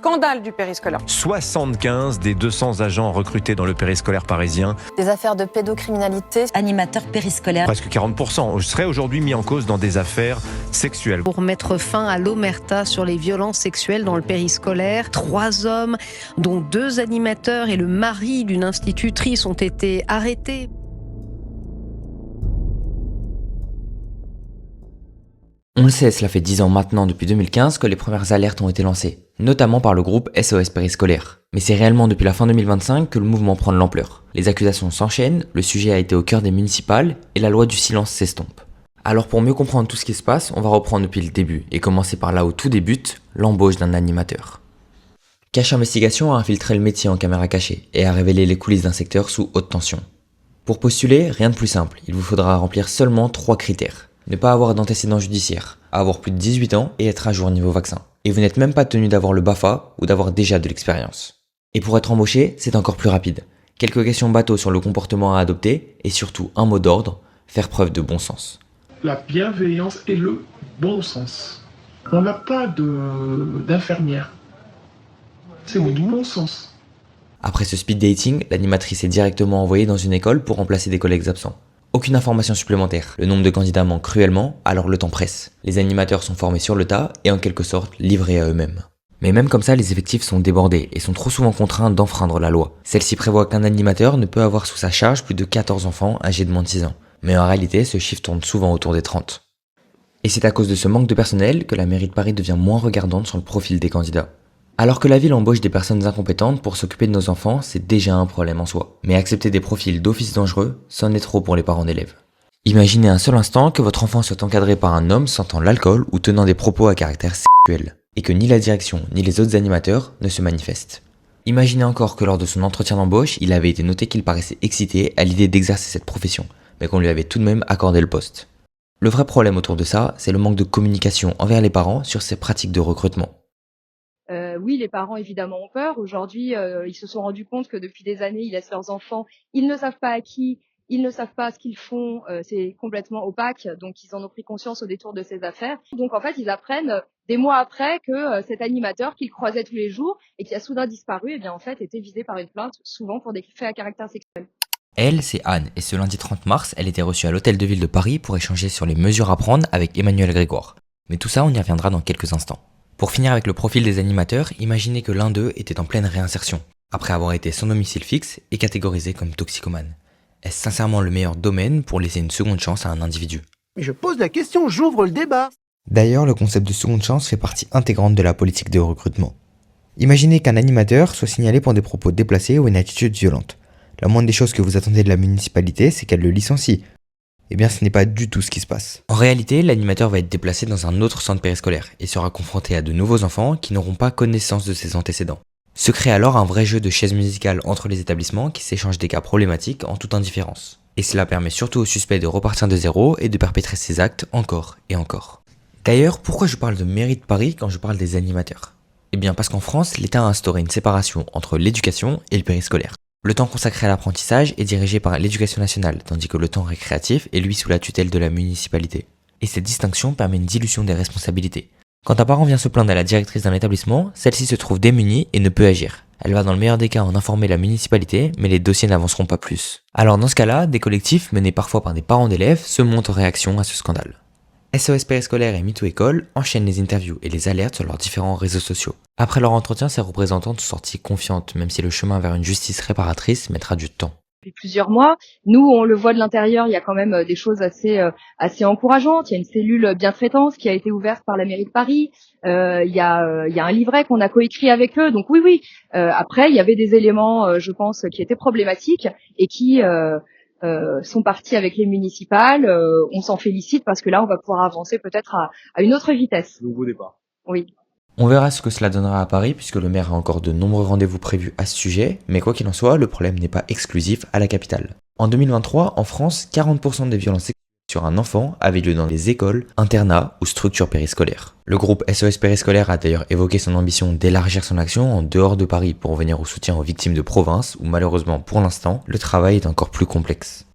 scandale du périscolaire. 75 des 200 agents recrutés dans le périscolaire parisien. Des affaires de pédocriminalité. Animateurs périscolaires. Presque 40% seraient aujourd'hui mis en cause dans des affaires sexuelles. Pour mettre fin à l'omerta sur les violences sexuelles dans le périscolaire, 3 hommes, dont 2 animateurs et le mari d'une institutrice ont été arrêtés. On le sait, cela fait 10 ans maintenant, depuis 2015, que les premières alertes ont été lancées, notamment par le groupe SOS Périscolaire. Mais c'est réellement depuis la fin 2025 que le mouvement prend de l'ampleur. Les accusations s'enchaînent, le sujet a été au cœur des municipales et la loi du silence s'estompe. Alors pour mieux comprendre tout ce qui se passe, on va reprendre depuis le début et commencer par là où tout débute, l'embauche d'un animateur. Cache Investigation a infiltré le métier en caméra cachée et a révélé les coulisses d'un secteur sous haute tension. Pour postuler, rien de plus simple, il vous faudra remplir seulement 3 critères. Ne pas avoir d'antécédents judiciaires, avoir plus de 18 ans et être à jour niveau vaccin. Et vous n'êtes même pas tenu d'avoir le BAFA ou d'avoir déjà de l'expérience. Et pour être embauché, c'est encore plus rapide. Quelques questions bateau sur le comportement à adopter et surtout un mot d'ordre, faire preuve de bon sens. La bienveillance et le bon sens. On n'a pas d'infirmière. C'est du bon sens. Après ce speed dating, l'animatrice est directement envoyée dans une école pour remplacer des collègues absents. Aucune information supplémentaire, le nombre de candidats manque cruellement, alors le temps presse. Les animateurs sont formés sur le tas et en quelque sorte livrés à eux-mêmes. Mais même comme ça, les effectifs sont débordés et sont trop souvent contraints d'enfreindre la loi. Celle-ci prévoit qu'un animateur ne peut avoir sous sa charge plus de 14 enfants âgés de moins de 6 ans. Mais en réalité, ce chiffre tourne souvent autour des 30. Et c'est à cause de ce manque de personnel que la mairie de Paris devient moins regardante sur le profil des candidats. Alors que la ville embauche des personnes incompétentes pour s'occuper de nos enfants, c'est déjà un problème en soi. Mais accepter des profils d'office dangereux, c'en est trop pour les parents d'élèves. Imaginez un seul instant que votre enfant soit encadré par un homme sentant l'alcool ou tenant des propos à caractère sexuel, et que ni la direction ni les autres animateurs ne se manifestent. Imaginez encore que lors de son entretien d'embauche, il avait été noté qu'il paraissait excité à l'idée d'exercer cette profession, mais qu'on lui avait tout de même accordé le poste. Le vrai problème autour de ça, c'est le manque de communication envers les parents sur ces pratiques de recrutement. Oui, les parents évidemment ont peur. Aujourd'hui, ils se sont rendus compte que depuis des années, ils laissent leurs enfants. Ils ne savent pas à qui, ils ne savent pas ce qu'ils font. C'est complètement opaque. Donc, ils en ont pris conscience au détour de ces affaires. Donc, en fait, ils apprennent des mois après que cet animateur qu'ils croisaient tous les jours et qui a soudain disparu, eh bien, en fait, était visé par une plainte, souvent pour des faits à caractère sexuel. Elle, c'est Anne, et ce lundi 30 mars, elle était reçue à l'hôtel de ville de Paris pour échanger sur les mesures à prendre avec Emmanuel Grégoire. Mais tout ça, on y reviendra dans quelques instants. Pour finir avec le profil des animateurs, imaginez que l'un d'eux était en pleine réinsertion, après avoir été sans domicile fixe et catégorisé comme toxicomane. Est-ce sincèrement le meilleur domaine pour laisser une seconde chance à un individu ? Mais je pose la question, j'ouvre le débat. D'ailleurs, le concept de seconde chance fait partie intégrante de la politique de recrutement. Imaginez qu'un animateur soit signalé pour des propos déplacés ou une attitude violente. La moindre des choses que vous attendez de la municipalité, c'est qu'elle le licencie. Eh bien, ce n'est pas du tout ce qui se passe. En réalité, l'animateur va être déplacé dans un autre centre périscolaire et sera confronté à de nouveaux enfants qui n'auront pas connaissance de ses antécédents. Se crée alors un vrai jeu de chaises musicales entre les établissements qui s'échangent des cas problématiques en toute indifférence. Et cela permet surtout aux suspects de repartir de zéro et de perpétrer ces actes encore et encore. D'ailleurs, pourquoi je parle de mairie de Paris quand je parle des animateurs ? Eh bien parce qu'en France, l'État a instauré une séparation entre l'éducation et le périscolaire. Le temps consacré à l'apprentissage est dirigé par l'éducation nationale, tandis que le temps récréatif est lui sous la tutelle de la municipalité. Et cette distinction permet une dilution des responsabilités. Quand un parent vient se plaindre à la directrice d'un établissement, celle-ci se trouve démunie et ne peut agir. Elle va dans le meilleur des cas en informer la municipalité, mais les dossiers n'avanceront pas plus. Alors dans ce cas-là, des collectifs, menés parfois par des parents d'élèves, se montent en réaction à ce scandale. SOS Périscolaire et MeToo École enchaînent les interviews et les alertes sur leurs différents réseaux sociaux. Après leur entretien, ces représentantes sont sorties confiantes, même si le chemin vers une justice réparatrice mettra du temps. Depuis plusieurs mois, nous, on le voit de l'intérieur, il y a quand même des choses assez encourageantes. Il y a une cellule bientraitance qui a été ouverte par la mairie de Paris. Il y a un livret qu'on a coécrit avec eux. Donc oui. Après, il y avait des éléments, je pense, qui étaient problématiques et qui sont partis avec les municipales. On s'en félicite parce que là, on va pouvoir avancer peut-être à une autre vitesse. Nouveau départ. Oui. On verra ce que cela donnera à Paris puisque le maire a encore de nombreux rendez-vous prévus à ce sujet, mais quoi qu'il en soit, le problème n'est pas exclusif à la capitale. En 2023, en France, 40% des violences sexuelles sur un enfant avaient lieu dans les écoles, internats ou structures périscolaires. Le groupe SOS Périscolaire a d'ailleurs évoqué son ambition d'élargir son action en dehors de Paris pour venir au soutien aux victimes de province où malheureusement pour l'instant, le travail est encore plus complexe.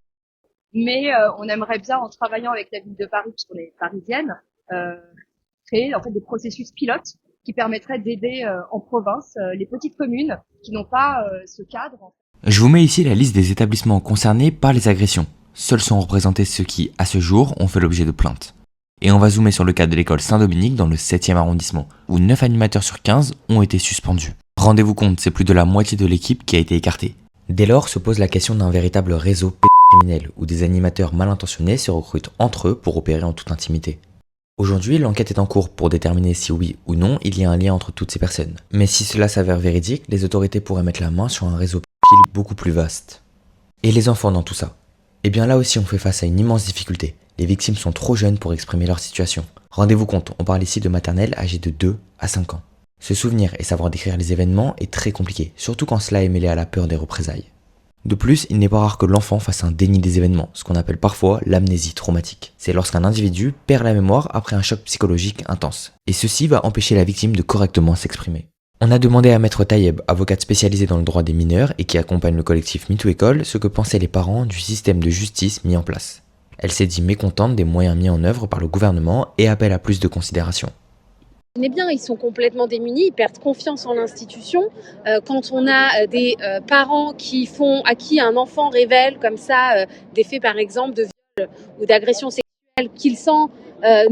Mais on aimerait bien, en travaillant avec la ville de Paris, puisqu'on est parisienne, créer en fait des processus pilotes qui permettrait d'aider en province les petites communes qui n'ont pas ce cadre. Je vous mets ici la liste des établissements concernés par les agressions. Seuls sont représentés ceux qui, à ce jour, ont fait l'objet de plaintes. Et on va zoomer sur le cas de l'école Saint-Dominique dans le 7e arrondissement, où 9 animateurs sur 15 ont été suspendus. Rendez-vous compte, c'est plus de la moitié de l'équipe qui a été écartée. Dès lors se pose la question d'un véritable réseau criminel, où des animateurs mal intentionnés se recrutent entre eux pour opérer en toute intimité. Aujourd'hui, l'enquête est en cours pour déterminer si oui ou non il y a un lien entre toutes ces personnes. Mais si cela s'avère véridique, les autorités pourraient mettre la main sur un réseau beaucoup plus vaste. Et les enfants dans tout ça? Eh bien là aussi on fait face à une immense difficulté. Les victimes sont trop jeunes pour exprimer leur situation. Rendez-vous compte, on parle ici de maternelle âgée de 2 à 5 ans. Se souvenir et savoir décrire les événements est très compliqué, surtout quand cela est mêlé à la peur des représailles. De plus, il n'est pas rare que l'enfant fasse un déni des événements, ce qu'on appelle parfois l'amnésie traumatique. C'est lorsqu'un individu perd la mémoire après un choc psychologique intense. Et ceci va empêcher la victime de correctement s'exprimer. On a demandé à Maître Tayeb, avocate spécialisée dans le droit des mineurs et qui accompagne le collectif MeTooEcole, ce que pensaient les parents du système de justice mis en place. Elle s'est dit mécontente des moyens mis en œuvre par le gouvernement et appelle à plus de considération. Eh bien, ils sont complètement démunis, ils perdent confiance en l'institution. Quand on a des parents à qui un enfant révèle comme ça des faits, par exemple, de viol ou d'agression sexuelle, qu'ils s'en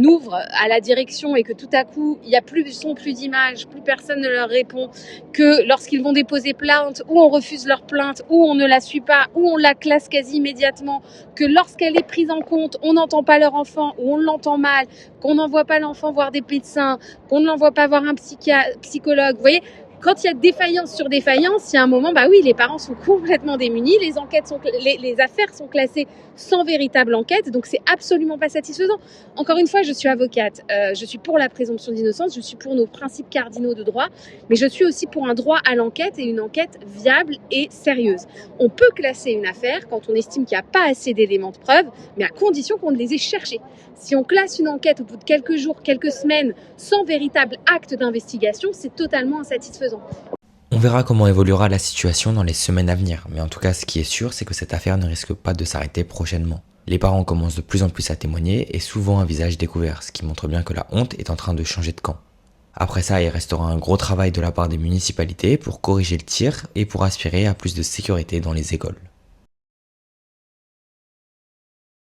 ouvrent à la direction et que tout à coup, il n'y a plus de son, plus d'image, plus personne ne leur répond, que lorsqu'ils vont déposer plainte, ou on refuse leur plainte, ou on ne la suit pas, ou on la classe quasi immédiatement, que lorsqu'elle est prise en compte, on n'entend pas leur enfant, ou on l'entend mal, qu'on n'envoie pas l'enfant voir des médecins, qu'on ne l'envoie pas voir un psychologue. Vous voyez, quand il y a défaillance sur défaillance, il y a un moment, bah oui, les parents sont complètement démunis, les affaires sont classées sans véritable enquête, donc c'est absolument pas satisfaisant. Encore une fois, je suis avocate, je suis pour la présomption d'innocence, je suis pour nos principes cardinaux de droit, mais je suis aussi pour un droit à l'enquête et une enquête viable et sérieuse. On peut classer une affaire quand on estime qu'il n'y a pas assez d'éléments de preuve, mais à condition qu'on les ait cherchés. Si on classe une enquête au bout de quelques jours, quelques semaines, sans véritable acte d'investigation, c'est totalement insatisfaisant. On verra comment évoluera la situation dans les semaines à venir, mais en tout cas ce qui est sûr c'est que cette affaire ne risque pas de s'arrêter prochainement. Les parents commencent de plus en plus à témoigner et souvent un visage découvert, ce qui montre bien que la honte est en train de changer de camp. Après ça, il restera un gros travail de la part des municipalités pour corriger le tir et pour aspirer à plus de sécurité dans les écoles.